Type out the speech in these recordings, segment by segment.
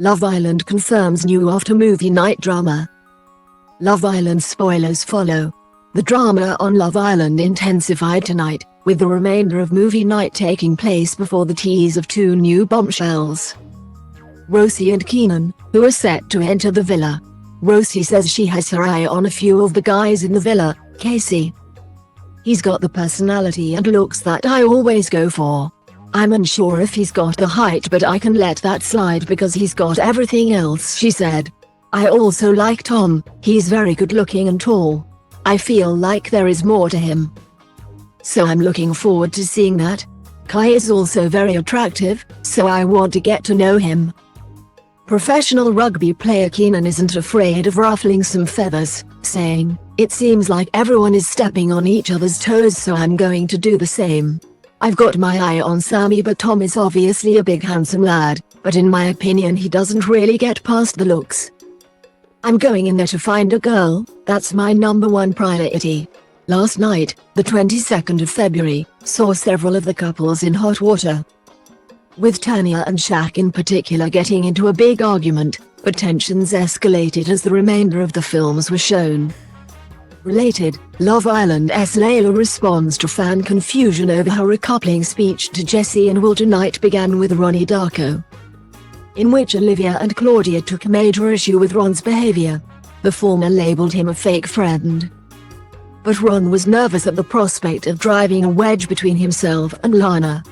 Love Island confirms new after-movie night drama. Love Island spoilers follow. The drama on Love Island intensified tonight, with the remainder of movie night taking place before the tease of two new bombshells. Rosie and Keanan, who are set to enter the villa. Rosie says she has her eye on a few of the guys in the villa. Casey. He's got the personality and looks that I always go for. I'm unsure if he's got the height, but I can let that slide because he's got everything else, she said. I also like Tom, he's very good looking and tall. I feel like there is more to him. So I'm looking forward to seeing that. Kai is also very attractive, so I want to get to know him. Professional rugby player Keanan isn't afraid of ruffling some feathers, saying, "It seems like everyone is stepping on each other's toes, so I'm going to do the same. I've got my eye on Sammy, but Tom is obviously a big handsome lad, but in my opinion he doesn't really get past the looks. I'm going in there to find a girl, that's my #1 priority." Last night, the 22nd of February, saw several of the couples in hot water, with Tanya and Shaq in particular getting into a big argument, but tensions escalated as the remainder of the films were shown. Related, Love Island's Layla responds to fan confusion over her recoupling speech to Jesse and Will tonight began with Ronnie Darko, in which Olivia and Claudia took major issue with Ron's behavior. The former labeled him a fake friend, but Ron was nervous at the prospect of driving a wedge between himself and Lana.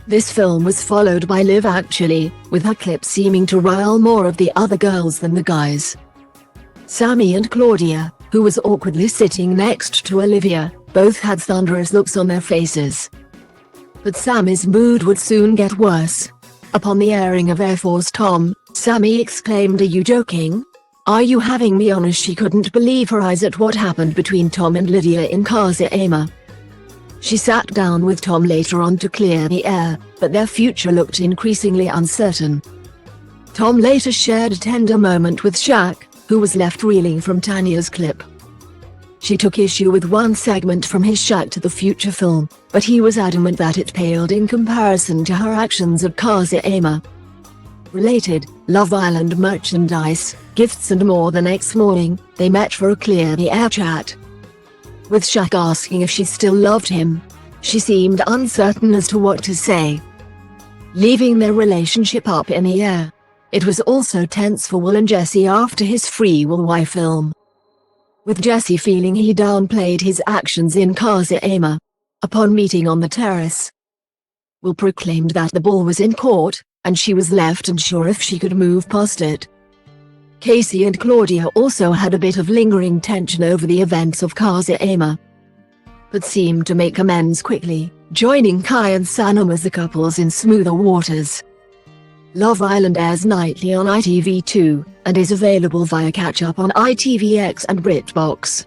This film was followed by Liv Actually, with her clip seeming to rile more of the other girls than the guys. Sammy and Claudia, who was awkwardly sitting next to Olivia, both had thunderous looks on their faces. But Sammy's mood would soon get worse. Upon the airing of Air Force Tom, Sammy exclaimed, "Are you joking? Are you having me on?" As she couldn't believe her eyes at what happened between Tom and Lydia in Casa Ama. She sat down with Tom later on to clear the air, but their future looked increasingly uncertain. Tom later shared a tender moment with Shaq, who was left reeling from Tanya's clip. She took issue with one segment from his Shaq to the Future film, but he was adamant that it paled in comparison to her actions at Casa Ama. Related, Love Island merchandise, gifts and more. The next morning, they met for a clear the air chat, with Shaq asking if she still loved him. She seemed uncertain as to what to say, leaving their relationship up in the air. It was also tense for Will and Jesse after his Free Will Y film, with Jesse feeling he downplayed his actions in Casa Ama. Upon meeting on the terrace, Will proclaimed that the ball was in court, and she was left unsure if she could move past it. Casey and Claudia also had a bit of lingering tension over the events of Casa Ama, but seemed to make amends quickly, joining Kai and Sanam as the couples in smoother waters. Love Island airs nightly on ITV2, and is available via catch-up on ITVX and BritBox.